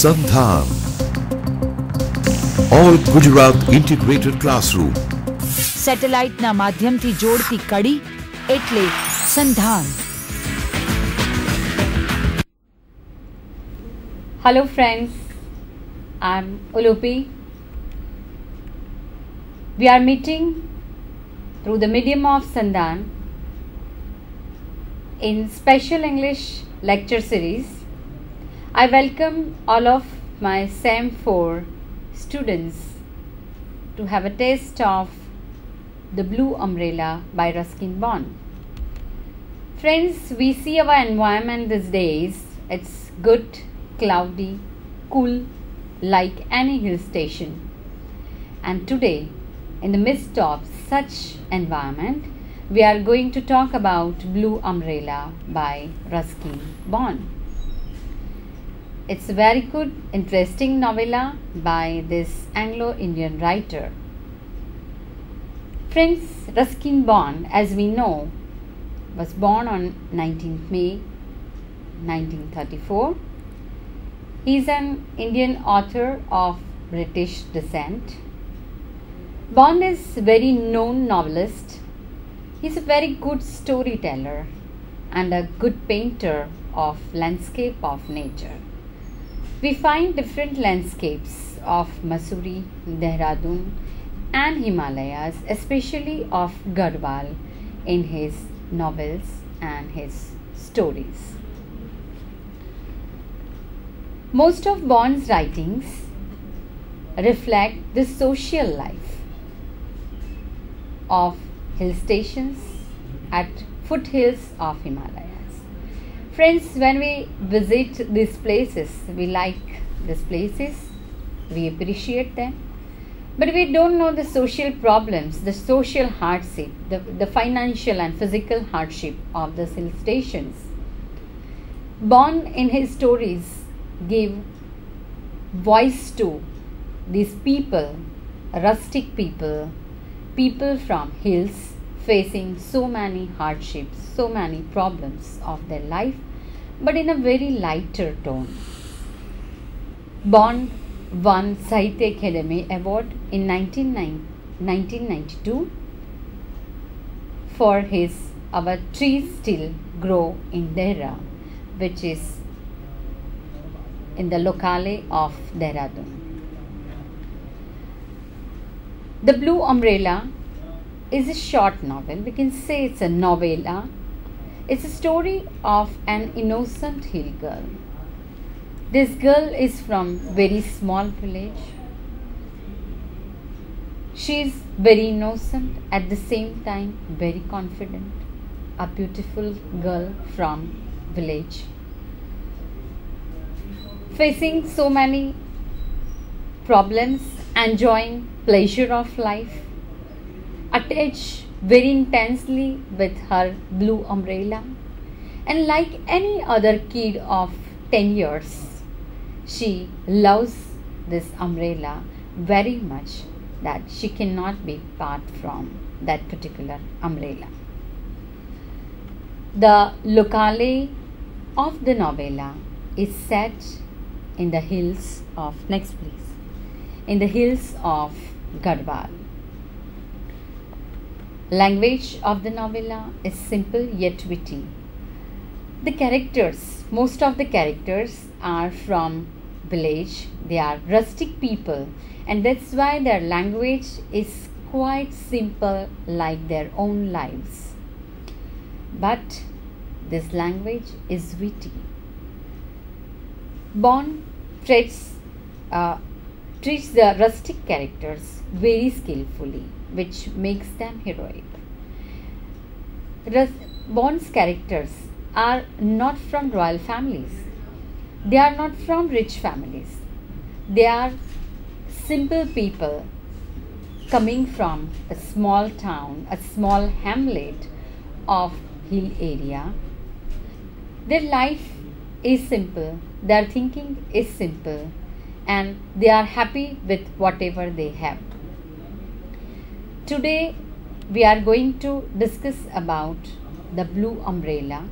Sandhan, all Gujarat integrated classroom. Satellite ના માધ્યમથી જોડતી કડી એટલે સંધાન. Hello friends, I'm Ulupi. We are meeting through the medium of Sandhan in special English lecture series. I welcome all of my SEM 4 students to have a taste of The Blue Umbrella by Ruskin. Friends, we see our environment these days. It's good, cloudy, cool, like any hill station. And today, in the midst of such environment, we are going to talk about Blue Umbrella by Ruskin. It's a very good, interesting novella by this Anglo-Indian writer. Friends, Ruskin Bond, as we know, was born on 19th May 1934. He is an Indian author of British descent. Bond is a very known novelist. He is a very good storyteller and a good painter of landscape of nature. We find different landscapes of Mussoorie, Dehradun and Himalayas, especially of Garhwal, in his novels and his stories. Most of Bond's writings reflect the social life of hill stations at foothills of Himalayas. Friends, when we visit these places, we like these places, we appreciate them, but we don't know the social problems, the social hardship, the financial and physical hardship of the hill stations. Bond in his stories gave voice to these people, rustic people, people from hills facing so many hardships, so many problems of their life, but in a very lighter tone. Bond won Sahitya Academy Award in 1992 for his Our Trees Still Grow in Dehra, which is in the locale of Dehradun. The Blue Umbrella is a short novel. We can say it's a novella. It's a story of an innocent hill girl. This girl is from very small village. She is very innocent, at the same time very confident. A beautiful girl from village, facing so many problems, enjoying pleasure of life, attached very intensely with her blue umbrella, and like any other kid of 10 years, she loves this umbrella very much that she cannot be part from that particular umbrella. The locale of the novella is set in the hills of, next please, in the hills of Garhwal. Language of the novella is simple yet witty. The characters, most of the characters are from village. They are rustic people, and that's why their language is quite simple, like their own lives. But this language is witty. Bond treats the rustic characters very skillfully, which makes them heroic. Bond's characters are not from royal families. They are not from rich families. They are simple people coming from a small town, a small hamlet of hill area. Their life is simple, their thinking is simple, and they are happy with whatever they have. Today we are going to discuss about the Blue Umbrella,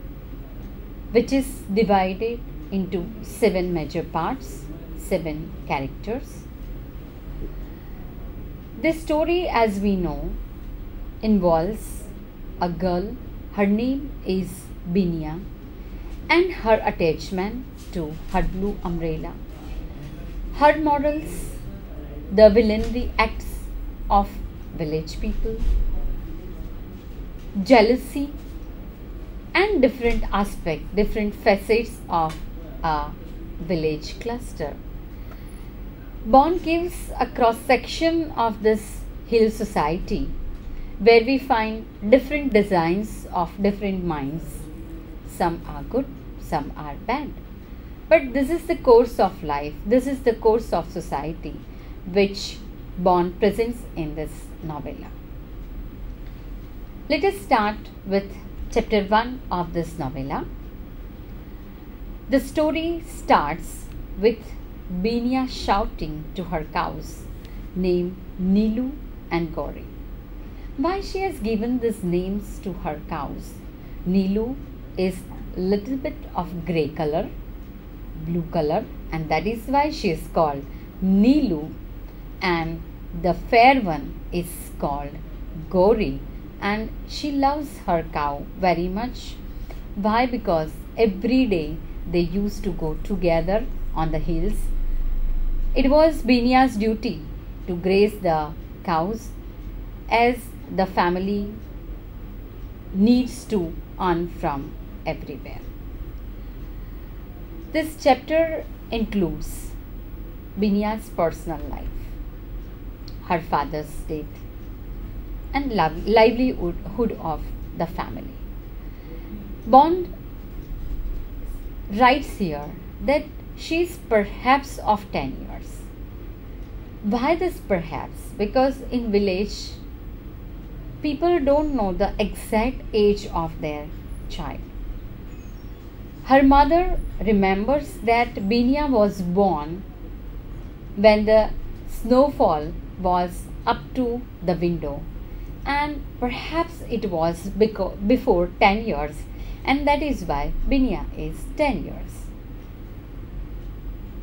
which is divided into 7 major parts. 7 characters. This story, as we know, involves a girl. Her name is Binia, and her attachment to her blue umbrella. Her models the villainry acts of village people, jealousy, and different aspects, different facets of a village cluster. Bond gives a cross section of this hill society where we find different designs of different minds. Some are good, some are bad. But this is the course of life, this is the course of society which Bond presents in this novella. Let us start with chapter 1 of this novella. The story starts with Binia shouting to her cows named Nilu and Gauri. Why she has given these names to her cows? Nilu is little bit of grey color, blue color, and that is why she is called Nilu, and the fair one is called Gauri, and she loves her cow very much. Why? Because every day they used to go together on the hills. It was Binia's duty to graze the cows as the family needs to earn from everywhere. This chapter includes Binia's personal life, her father's death, and livelihood of the family. Bond writes here that she is perhaps of 10 years. Why this perhaps? Because in village, people don't know the exact age of their child. Her mother remembers that Binia was born when the snowfall was up to the window, and perhaps it was before 10 years, and that is why Binia is 10 years.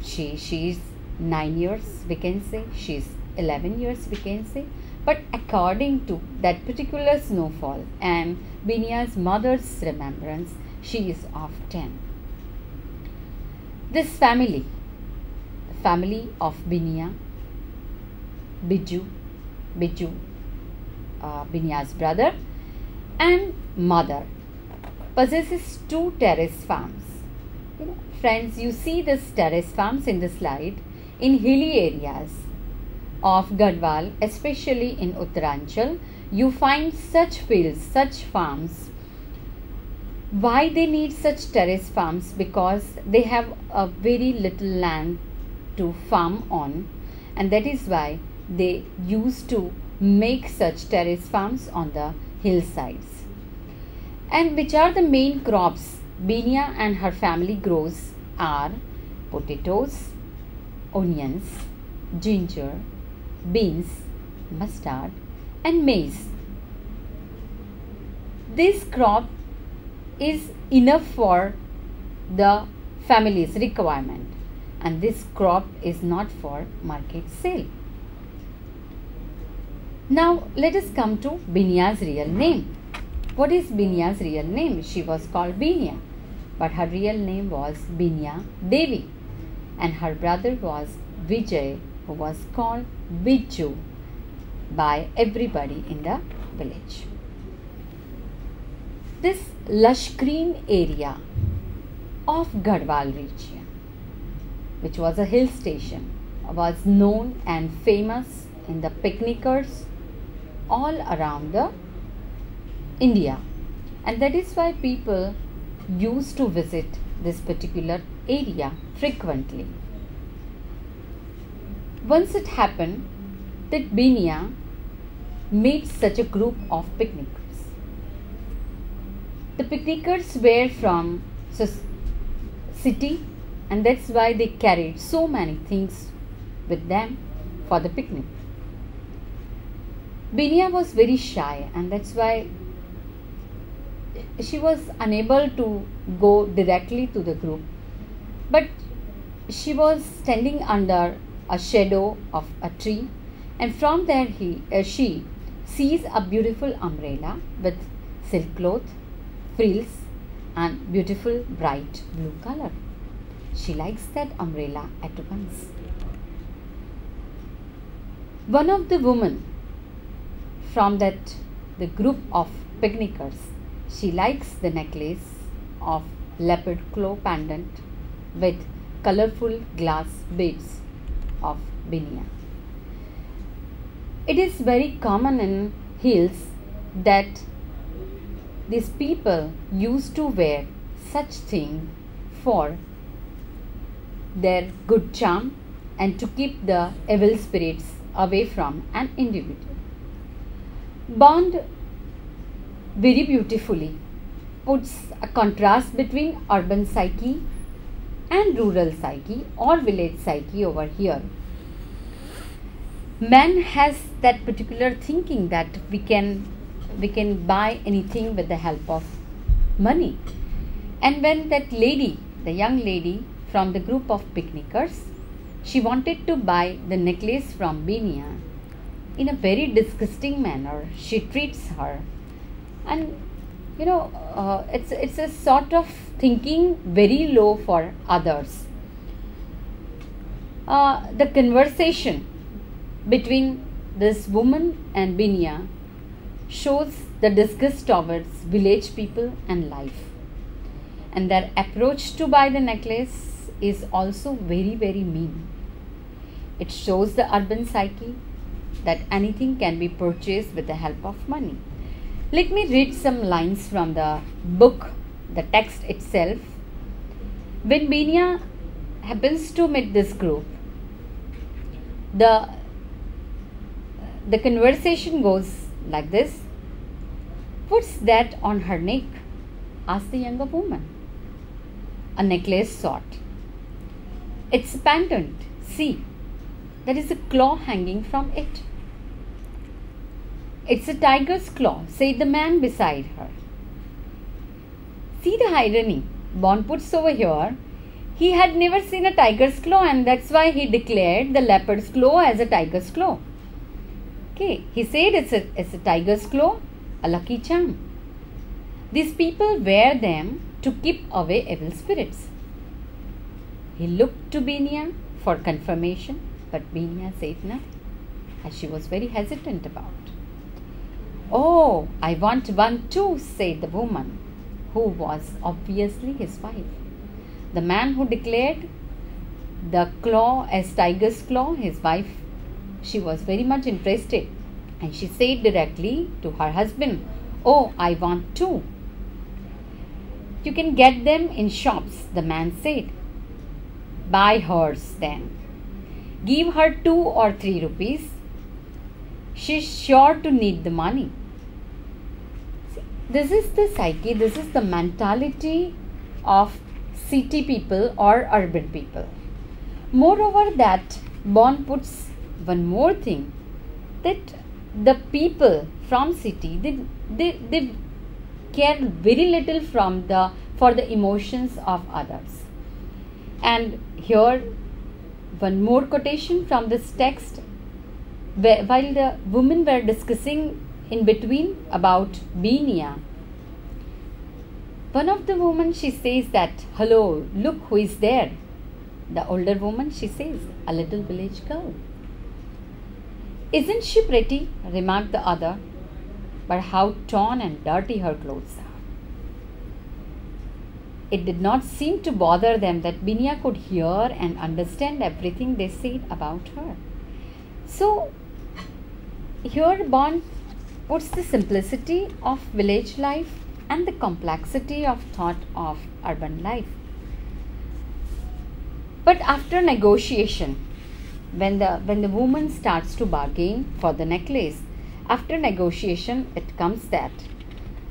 She is 9 years, we can say. She is 11 years, we can say. But according to that particular snowfall and Binia's mother's remembrance, she is of 10. This family, the family of Binia, Biju, Binia's brother, and mother, possesses 2 terrace farms. Friends, you see this terrace farms in the slide in hilly areas of Garhwal, especially in Uttaranchal. You find such fields, such farms. Why they need such terrace farms? Because they have a very little land to farm on, and that is why they used to make such terrace farms on the hillsides. And which are the main crops Binia and her family grows are potatoes, onions, ginger, beans, mustard, and maize. This crop is enough for the family's requirement, and this crop is not for market sale. Now let us come to Binia's real name. What is Binia's real name? She was called Binia, but her real name was Binia Devi, and her brother was Vijay, who was called Biju by everybody in the village. This lush green area of Garhwal region, which was a hill station, was known and famous in the picnickers all around the India, and that is why people used to visit this particular area frequently. Once it happened that Binia made such a group of picnickers. The picnickers were from city, and that's why they carried so many things with them for the picnic. Binia was very shy, and that's why she was unable to go directly to the group. But she was standing under a shadow of a tree, and from there she sees a beautiful umbrella with silk cloth, frills, and beautiful bright blue color. She likes that umbrella at once. One of the women from the group of picnickers, she likes the necklace of leopard claw pendant with colorful glass beads of Binia. It is very common in hills that these people used to wear such thing for their good charm and to keep the evil spirits away from an individual. Bond very beautifully puts a contrast between urban psyche and rural psyche or village psyche over here. Man has that particular thinking that we can buy anything with the help of money. And when that lady, the young lady from the group of picnickers, she wanted to buy the necklace from Binia, in a very disgusting manner she treats her, and it's a sort of thinking very low for others. The conversation between this woman and Binia shows the disgust towards village people and life, and their approach to buy the necklace is also very, very mean. It shows the urban psyche that anything can be purchased with the help of money. Let me read some lines from the book, the text itself. When Binia happens to meet this group, the conversation goes like this. What's that on her neck? Asked the younger woman. A necklace sort. It's a pendant. See, there is a claw hanging from it. It's a tiger's claw, said the man beside her. See the irony. Bond puts over here. He had never seen a tiger's claw, and that's why he declared the leopard's claw as a tiger's claw. Okay, he said it's a tiger's claw, a lucky charm. These people wear them to keep away evil spirits. He looked to Binia for confirmation, but Binia said nothing, as she was very hesitant about. Oh, I want one too, said the woman, who was obviously his wife. The man who declared the claw as tiger's claw, his wife, she was very much interested, and she said directly to her husband, oh, I want two. You can get them in shops, the man said. Buy hers then. Give her 2 or 3 rupees. She's sure to need the money. See, this is the psyche, this is the mentality of city people or urban people. Moreover, that Bond puts one more thing, that the people from city, they care very little for the emotions of others. And here one more quotation from this text, where, while the women were discussing in between about Binia, one of the women, she says that, hello, look who is there. The older woman, she says, a little village girl. Isn't she pretty? Remarked the other. But how torn and dirty her clothes are. It did not seem to bother them that Binia could hear and understand everything they said about her. So, here Bond puts the simplicity of village life and the complexity of thought of urban life. But after negotiation, when the woman starts to bargain for the necklace, after negotiation it comes that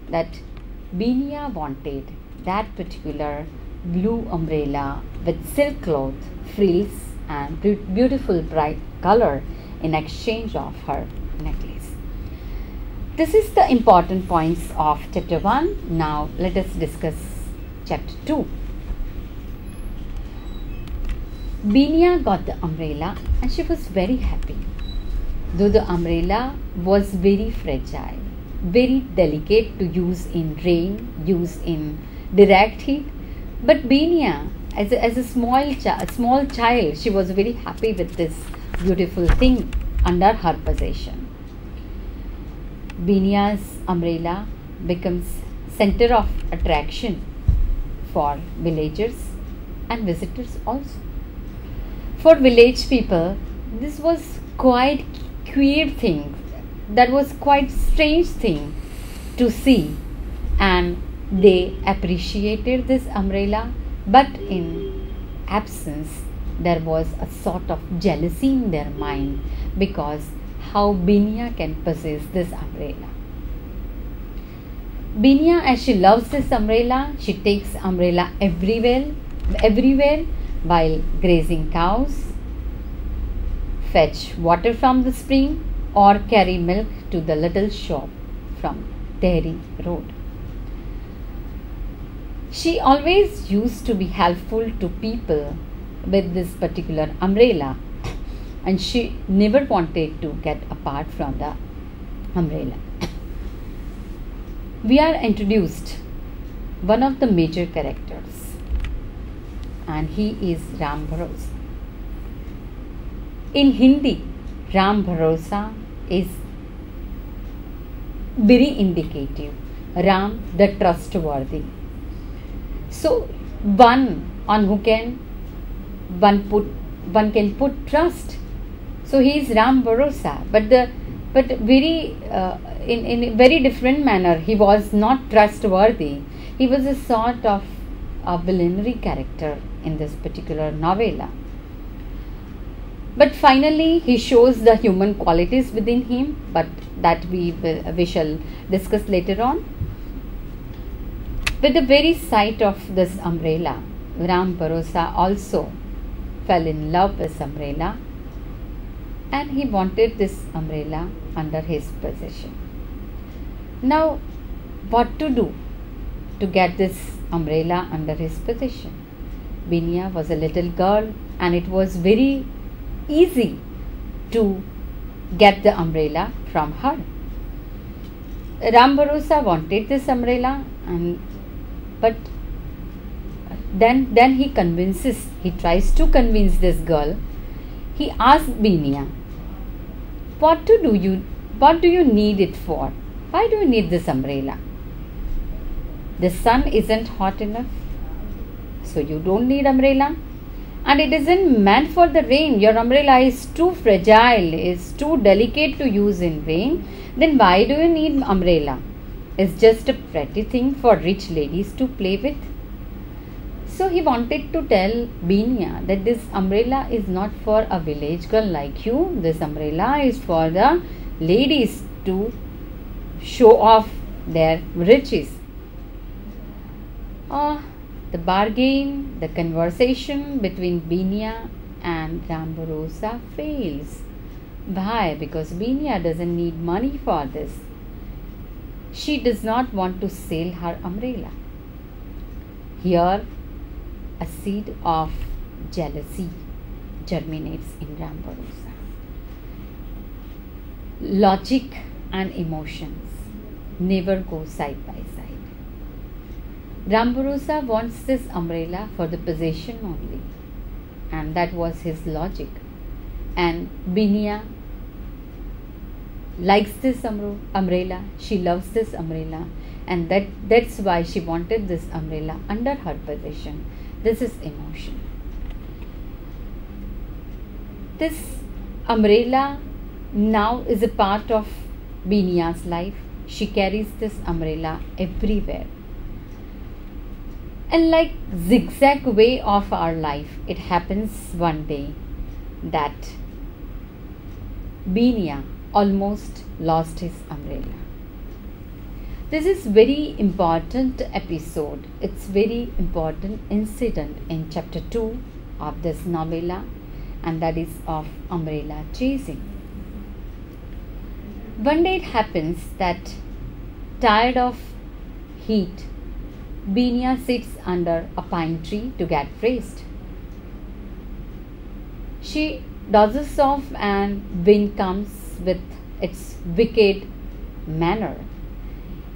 Binia wanted that particular blue umbrella with silk cloth, frills and beautiful bright color in exchange of her necklace. This is the important points of chapter 1. Now let us discuss chapter 2. Binia got the umbrella and she was very happy. Though the umbrella was very fragile, very delicate to use in rain, use in direct heat, but Binia, as a small child, she was very happy with this beautiful thing under her possession. Binia's umbrella becomes center of attraction for villagers and visitors also. For village people, this was quite queer thing, that was quite strange thing to see, and they appreciated this umbrella, but in absence there was a sort of jealousy in their mind, because how Binia can possess this umbrella. Binia, as she loves this umbrella, she takes umbrella everywhere while grazing cows, fetch water from the spring, or carry milk to the little shop from Dairy Road. She always used to be helpful to people with this particular umbrella, and she never wanted to get apart from the umbrella. We are introduced one of the major characters, and he is Ram Bharosa. In Hindi, Ram Bharosa is very indicative. Ram, the trustworthy. So one on who one can put trust. So he is Ram Bharosa, but very in a very different manner. He was not trustworthy. He was a sort of a villainary character in this particular novella. But finally, he shows the human qualities within him, but that we shall discuss later on. With the very sight of this umbrella, Ram Bharosa also fell in love with umbrella, and he wanted this umbrella under his possession. Now, what to do to get this umbrella under his possession? Binia was a little girl, and it was very easy to get the umbrella from her. Ram Bharosa wanted this umbrella, but then he tries to convince this girl. He asks Binia, what do you need it for? Why do you need this umbrella? The sun isn't hot enough, so you don't need umbrella. And it isn't meant for the rain. Your umbrella is too fragile, is too delicate to use in rain. Then why do you need umbrella? It's just a pretty thing for rich ladies to play with. So he wanted to tell Binia that this umbrella is not for a village girl like you. This umbrella is for the ladies to show off their riches. The bargain, the conversation between Binia and Ram Bharosa fails. Why? Because Binia doesn't need money for this. She does not want to sell her umbrella. Here, a seed of jealousy germinates in Ram Bharosa. Logic and emotions never go side by side. Ram Bharosa wants this umbrella for the possession only, and that was his logic. And Binia likes this umbrella, she loves this umbrella, and that's why she wanted this umbrella under her possession. This is emotion. This umbrella now is a part of Binia's life. She carries this umbrella everywhere. And like zigzag way of our life, it happens one day that Binia almost lost his umbrella. This is very important episode. It's very important incident in chapter 2 of this novella, and that is of umbrella chasing. One day it happens that, tired of heat, Binia sits under a pine tree to get rest. She dozes off and wind comes with its wicked manner,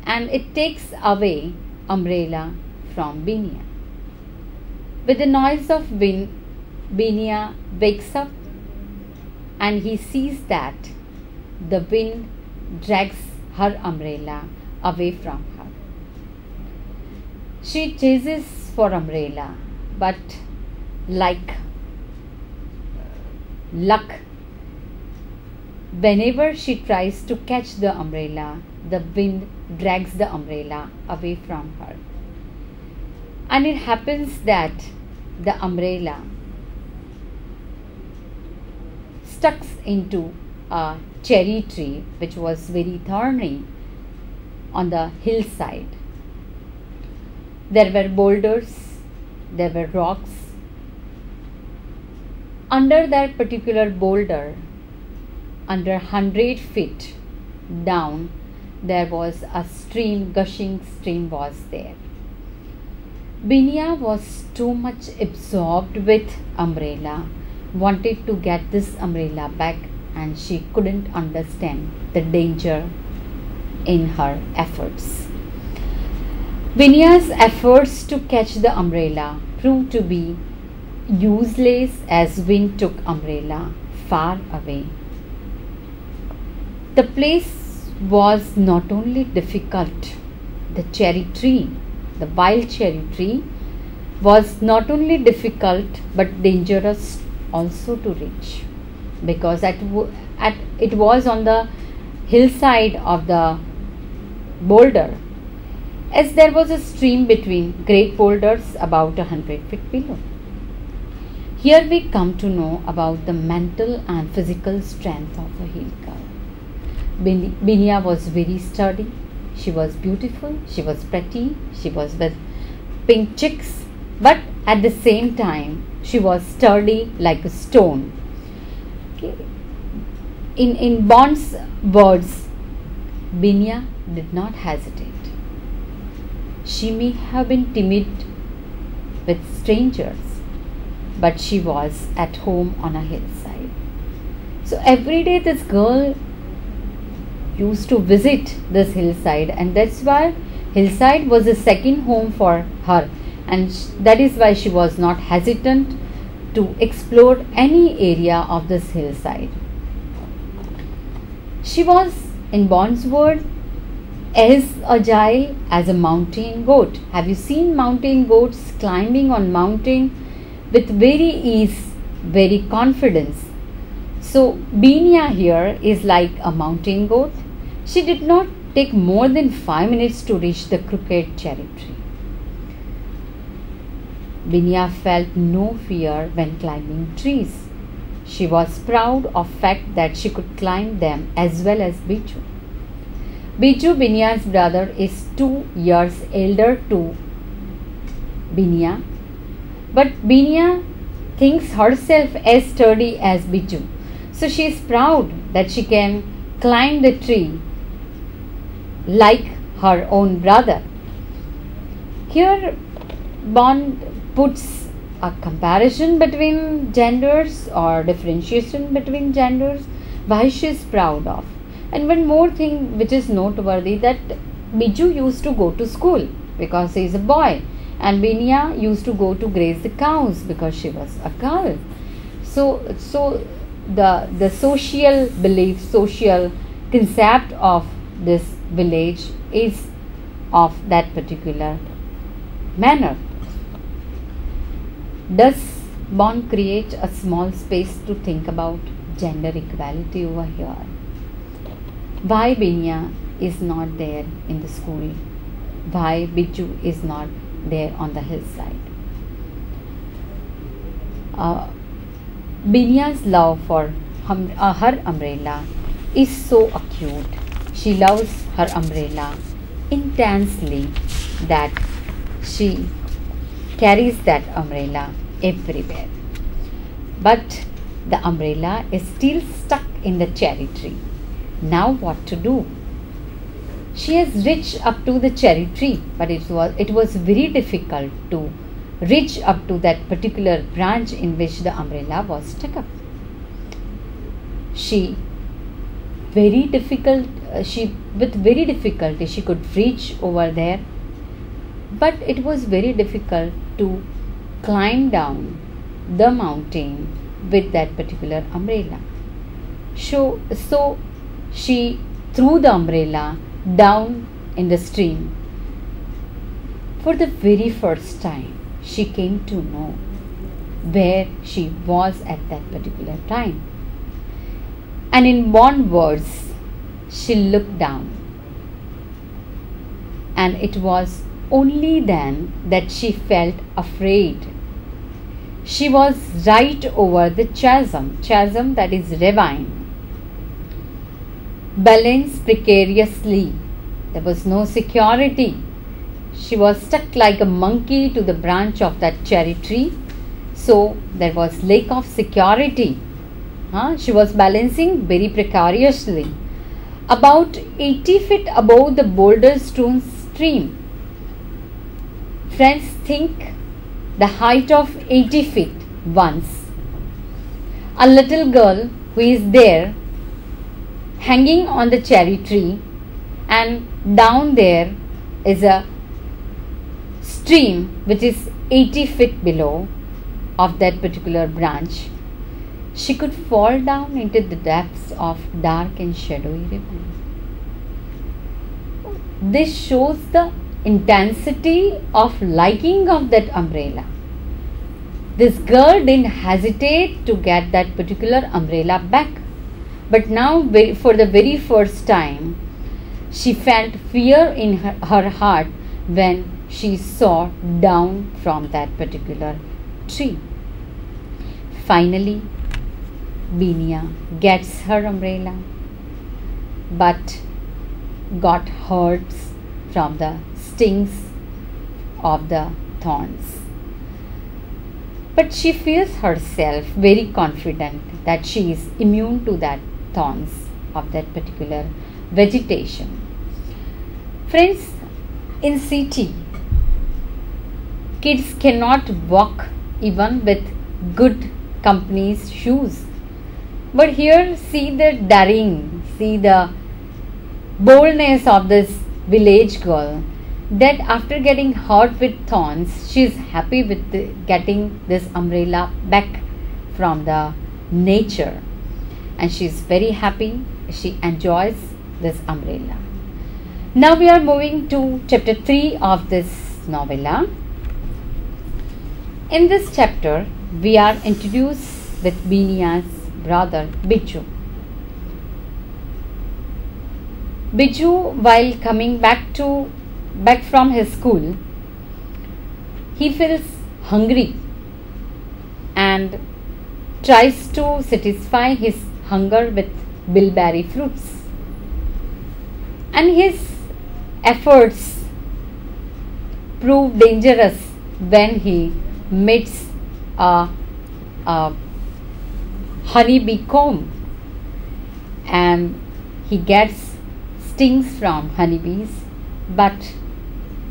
and it takes away umbrella from Binia. With the noise of wind, Binia wakes up and he sees that the wind drags her umbrella away from her. She chases for umbrella, but like luck, whenever she tries to catch the umbrella, the wind drags the umbrella away from her. And it happens that the umbrella stuck into a cherry tree which was very thorny on the hillside. There were boulders, there were rocks. Under that particular boulder, under 100 feet down, there was a stream, gushing stream was there. Binia was too much absorbed with umbrella, wanted to get this umbrella back, and she couldn't understand the danger in her efforts. Binia's efforts to catch the umbrella proved to be useless as wind took umbrella far away. The place was not only difficult, the cherry tree, the wild cherry tree, was not only difficult but dangerous also to reach, because it was on the hillside of the boulder, as there was a stream between great boulders about 100 feet below. Here we come to know about the mental and physical strength of a hill girl. Binia was very sturdy. She was beautiful, she was pretty, she was with pink cheeks, but at the same time she was sturdy like a stone. Okay. In Bond's words, Binia did not hesitate. She may have been timid with strangers, but she was at home on a hillside. So every day this girl used to visit this hillside, and that's why hillside was a second home for her, and that is why she was not hesitant to explore any area of this hillside. She was, in Bond's word, as agile as a mountain goat. Have you seen mountain goats climbing on mountain with very ease, very confidence? So Binia here is like a mountain goat. She did not take more than 5 minutes to reach the crooked cherry tree. Binia felt no fear when climbing trees. She was proud of fact that she could climb them as well as Biju. Biju, Binia's brother, is 2 years elder to Binia, but Binia thinks herself as sturdy as Biju. So she is proud that she can climb the tree like her own brother. Here Bond puts a comparison between genders or differentiation between genders, why she is proud of. And one more thing which is noteworthy, that Biju used to go to school because he is a boy, and Binia used to go to graze the cows because she was a girl. So the social belief, social concept of this village is of that particular manner. Does Bond create a small space to think about gender equality over here? Why Binia is not there in the school? Why Biju is not there on the hillside? Binia's love for her umbrella is so acute. She loves her umbrella intensely that she carries that umbrella everywhere. But the umbrella is still stuck in the cherry tree. Now what to do? She has reached up to the cherry tree, but it was very difficult to reach up to that particular branch in which the umbrella was stuck up. With very difficulty she could reach over there, but it was very difficult to climb down the mountain with that particular umbrella. So she threw the umbrella down in the stream. For the very first time, she came to know where she was at that particular time. And in one words, she looked down. And it was only then that she felt afraid. She was right over the chasm that is ravine, balanced precariously. There was no security. She was stuck like a monkey to the branch of that cherry tree. So there was lack of security. She was balancing very precariously about 80 feet above the boulder strewn stream. Friends, think the height of 80 feet once. A little girl who is there hanging on the cherry tree, and down there is a stream which is 80 feet below of that particular branch. She could fall down into the depths of dark and shadowy river. This shows the intensity of liking of that umbrella. This girl didn't hesitate to get that particular umbrella back. But now, for the very first time, she felt fear in her heart when she saw down from that particular tree. Finally, Binia gets her umbrella, but got hurt from the stings of the thorns. But she feels herself very confident that she is immune to that thorns of that particular vegetation. Friends, in city, kids cannot walk even with good company's shoes. But here, see the daring, see the boldness of this village girl, that after getting hurt with thorns, she is happy with getting this umbrella back from the nature. And she is very happy. She enjoys this umbrella. Now we are moving to chapter 3 of this novella. In this chapter, we are introduced with Binia's brother Biju. Biju, while coming back from his school, he feels hungry and tries to satisfy his hunger with bilberry fruits. And his efforts prove dangerous when he meets a honeybee comb, and he gets stings from honeybees, but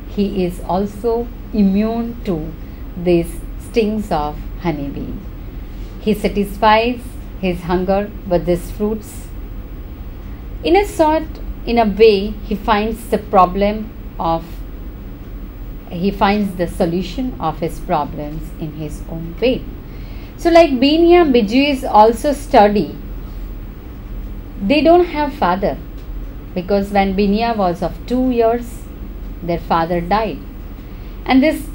he is also immune to these stings of honeybee. He satisfies his hunger with these fruits. In a way, he finds the solution of his problems in his own way. So like Binia, Biju is also study. They don't have father, because when Binia was of 2 years, their father died. And these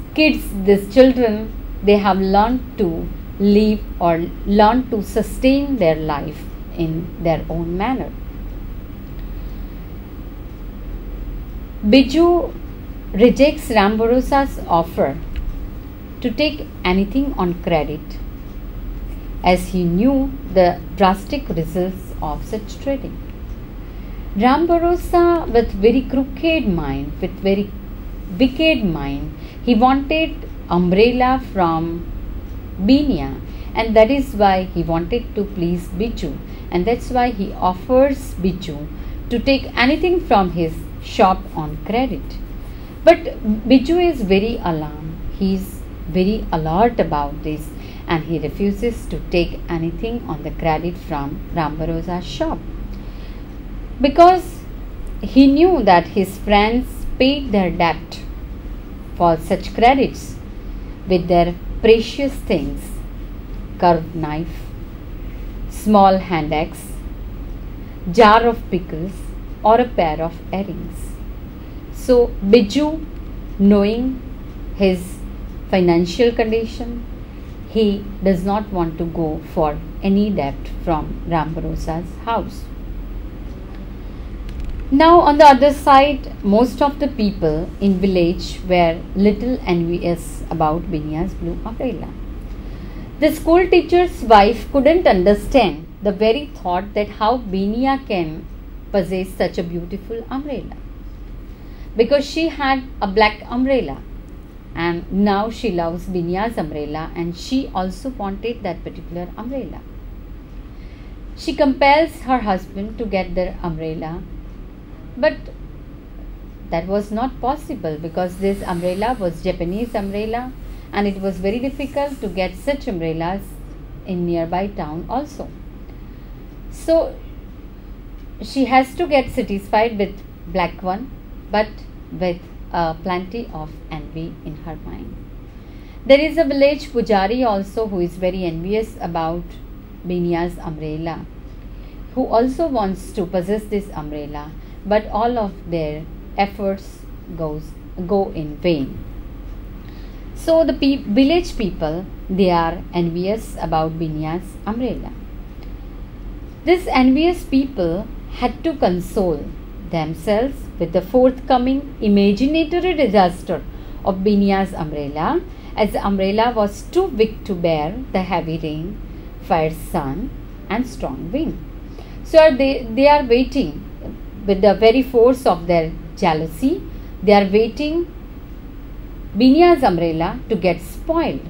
children, they have learned to live or learn to sustain their life in their own manner. Biju rejects Rambarosa's offer to take anything on credit, as he knew the drastic results of such trading. Rambarosa, with very crooked mind, with very wicked mind, he wanted umbrella from Binia, and that is why he wanted to please Biju, and that's why he offers Biju to take anything from his shop on credit. But Biju is very alarmed. He is very alert about this, and he refuses to take anything on the credit from Rambarosa's shop, because he knew that his friends paid their debt for such credits with their precious things: curved knife, small hand axe, jar of pickles, or a pair of earrings. So Biju, knowing his financial condition, he does not want to go for any debt from Rambarosa's house. Now on the other side, most of the people in village were little envious about Binia's blue umbrella. The school teacher's wife couldn't understand the very thought that how Binia can possess such a beautiful umbrella, because she had a black umbrella, and now she loves Binia's umbrella, and she also wanted that particular umbrella. She compels her husband to get their umbrella, but that was not possible because this umbrella was Japanese umbrella, and it was very difficult to get such umbrellas in nearby town also. So she has to get satisfied with black one, but with plenty of envy in her mind. There is a village pujari also who is very envious about Binia's umbrella, who also wants to possess this umbrella, but all of their efforts go in vain. So the village people, they are envious about Binia's umbrella. These envious people had to console themselves with the forthcoming imaginary disaster of Binia's umbrella, as the umbrella was too weak to bear the heavy rain, fierce sun, and strong wind. So they are waiting with the very force of their jealousy. They are waiting Binia's umbrella to get spoiled.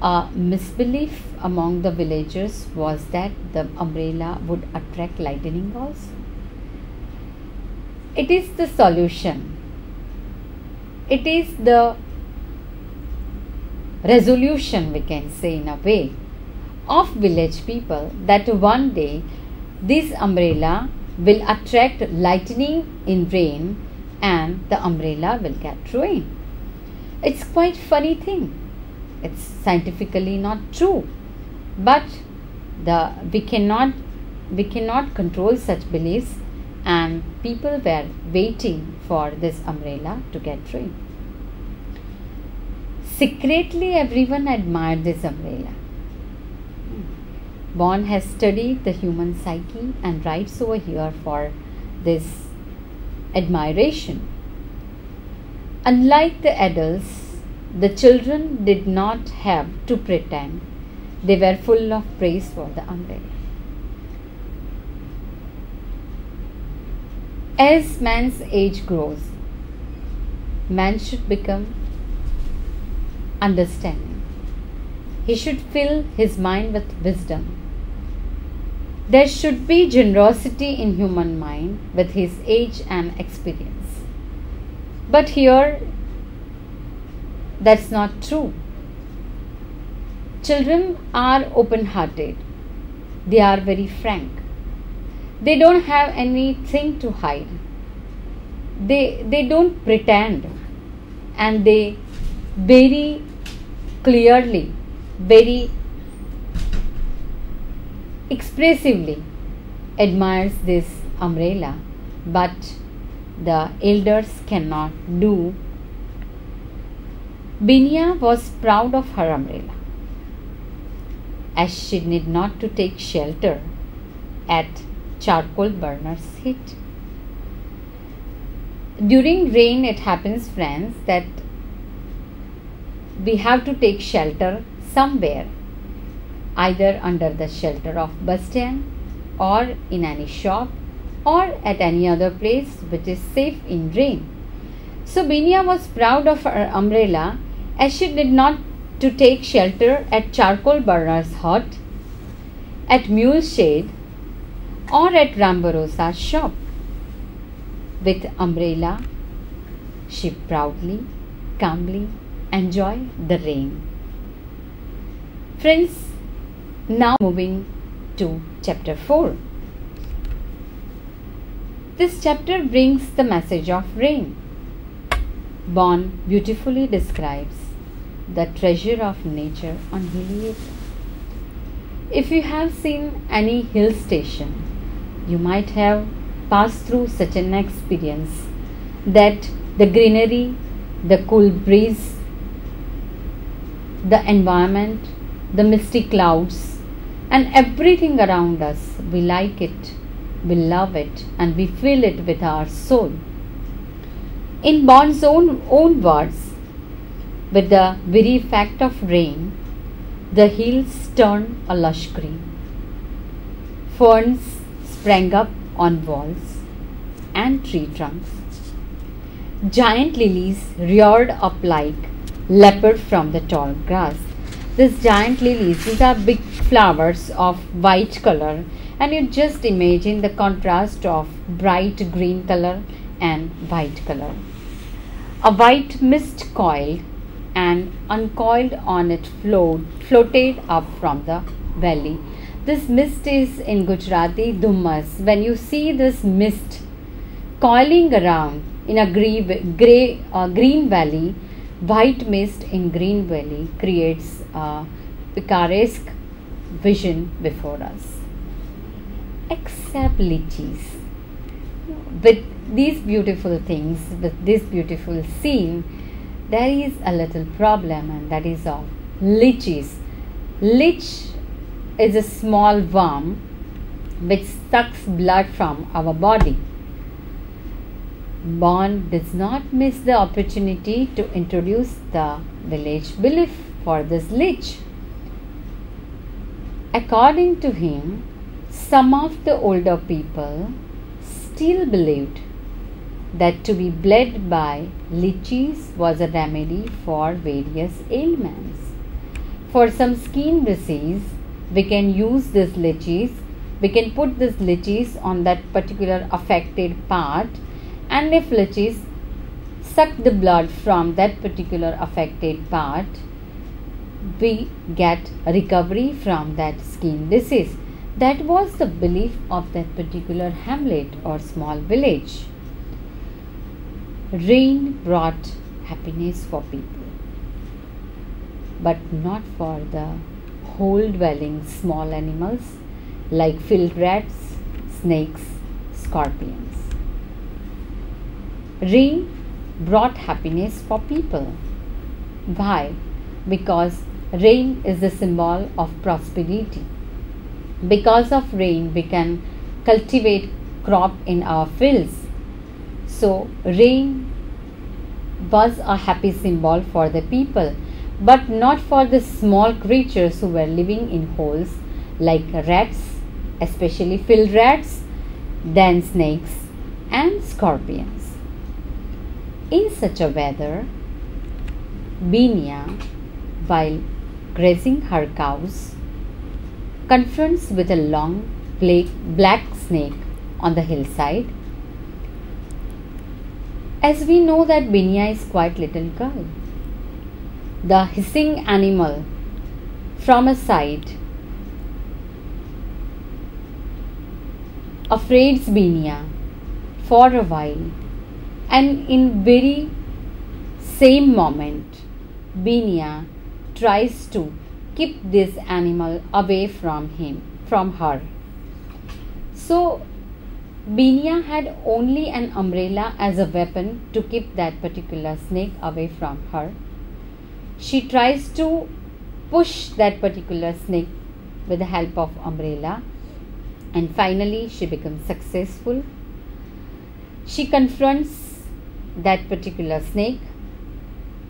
A misbelief among the villagers was that the umbrella would attract lightning also. It is the solution. It is the resolution, we can say in a way, of village people, that one day this umbrella will attract lightning in rain and the umbrella will get ruined. It's quite funny thing. It's scientifically not true, but we cannot control such beliefs, and people were waiting for this umbrella to get ruined. Secretly, everyone admired this umbrella. Bond has studied the human psyche and writes over here for this admiration. Unlike the adults, the children did not have to pretend. They were full of praise for the umbrella. As man's age grows, man should become understanding. He should fill his mind with wisdom. There should be generosity in human mind with his age and experience. But here, that's not true. Children are open-hearted. They are very frank. They don't have anything to hide. They don't pretend, and they very clearly, very expressively admires this umbrella, but the elders cannot do. Binia was proud of her umbrella, as she need not to take shelter at charcoal burners' heat. During rain, it happens, friends, that we have to take shelter somewhere, either under the shelter of bus stand, or in any shop, or at any other place which is safe in rain. So Binia was proud of her umbrella, as she did not to take shelter at charcoal burner's hut, at mule shade, or at Rambarosa's shop. With umbrella, she proudly, calmly, enjoy the rain. Friends, now moving to chapter 4. This chapter brings the message of rain. Bond beautifully describes the treasure of nature on hilly area. If you have seen any hill station, you might have passed through such an experience that the greenery, the cool breeze, the environment, the misty clouds, and everything around us, we like it, we love it, and we feel it with our soul. In Bond's own words, with the very fact of rain, the hills turned a lush green. Ferns sprang up on walls and tree trunks. Giant lilies reared up like leopards from the tall grass. These giant lilies, these are big flowers of white color, and you just imagine the contrast of bright green color and white color. A white mist coiled and uncoiled on it floated up from the valley. This mist is in Gujarati Dhummas. When you see this mist coiling around in a green valley, white mist in green valley creates a picturesque vision before us. Except lychees. With these beautiful things, with this beautiful scene, there is a little problem, and that is of lychees. Leech is a small worm which sucks blood from our body. Bond does not miss the opportunity to introduce the village belief for this leech. According to him, some of the older people still believed that to be bled by lychees was a remedy for various ailments. For some skin disease, we can use this lychees, we can put this lychees on that particular affected part, and if lychees suck the blood from that particular affected part, we get a recovery from that skin disease. That was the belief of that particular hamlet or small village. Rain brought happiness for people, but not for the hole dwelling small animals like field rats, snakes, scorpions. Rain brought happiness for people. Why? Because rain is the symbol of prosperity. Because of rain, we can cultivate crop in our fields. So, rain was a happy symbol for the people, but not for the small creatures who were living in holes like rats, especially field rats, then snakes and scorpions. In such a weather, Binia, while grazing her cows, confronts with a long black snake on the hillside. As we know that Binia is quite little girl, the hissing animal from a side afraids Binia for a while, and in very same moment Binia tries to keep this animal away from her. So Binia had only an umbrella as a weapon to keep that particular snake away from her. She tries to push that particular snake with the help of umbrella, and finally she becomes successful. She confronts that particular snake,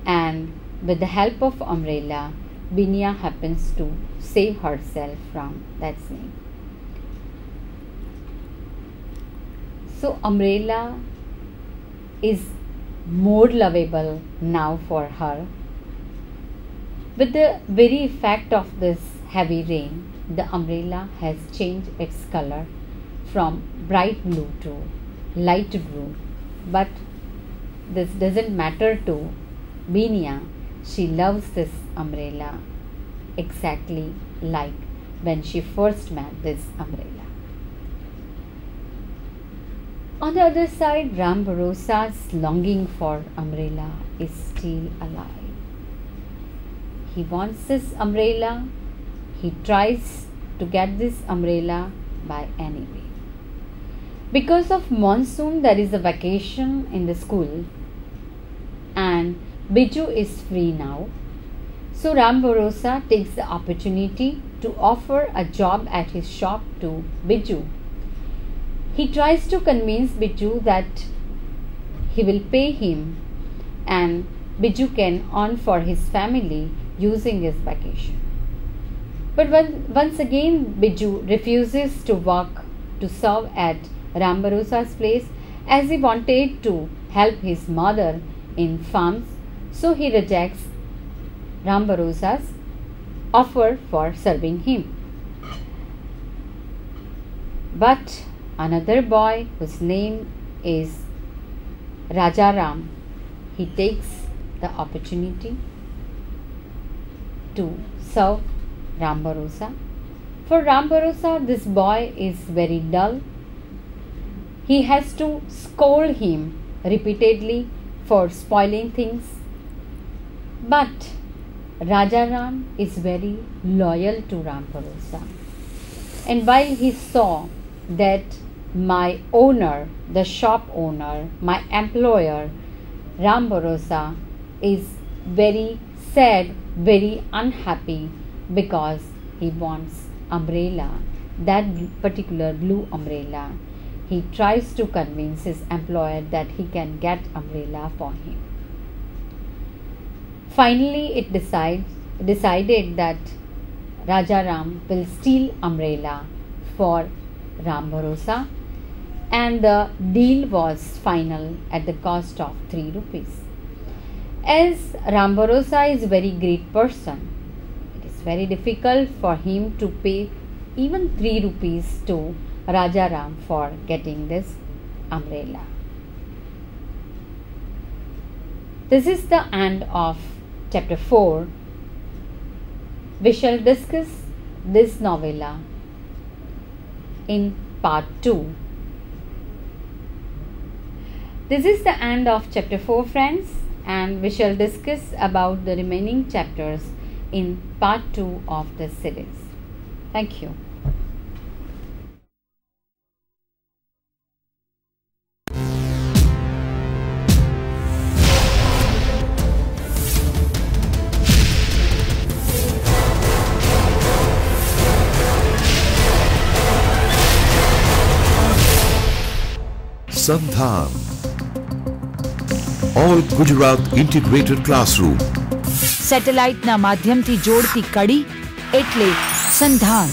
and with the help of umbrella, Binia happens to save herself from that snake. So umbrella is more lovable now for her. With the very effect of this heavy rain, the umbrella has changed its color from bright blue to light blue. But this doesn't matter to Binia, she loves this umbrella exactly like when she first met this umbrella. On the other side, Ram Bharosa's longing for umbrella is still alive. He wants this umbrella. He tries to get this umbrella by any way. Because of monsoon, there is a vacation in the school and Biju is free now. So Ram Bharosa takes the opportunity to offer a job at his shop to Biju. He tries to convince Biju that he will pay him and Biju can earn for his family using his vacation. But once again Biju refuses to work to serve at Ram Bharosa's place as he wanted to help his mother in farms, so he rejects Ram Bharosa's offer for serving him. But another boy whose name is Raja Ram, he takes the opportunity to serve Ram Bharosa. For Ram Bharosa, this boy is very dull. He has to scold him repeatedly for spoiling things. But Raja Ram is very loyal to Ram Bharosa. And while he saw that my owner, the shop owner, my employer, Ram Bharosa, is very sad, very unhappy because he wants umbrella, that particular blue umbrella. He tries to convince his employer that he can get umbrella for him. Finally, it decided that Raja Ram will steal umbrella for Ram Bharosa, and the deal was final at the cost of 3 rupees. As Ram Bharosa is a very great person, it is very difficult for him to pay even 3 rupees to Raja Ram for getting this umbrella. This is the end of chapter 4. We shall discuss this novella in part 2. This is the end of chapter 4, friends, and we shall discuss about the remaining chapters in part 2 of this series. Thank you. Sandhan, All Gujarat Integrated Classroom. સેટેલાઇટના માધ્યમથી જોડતી કડી એટલે સંધાન.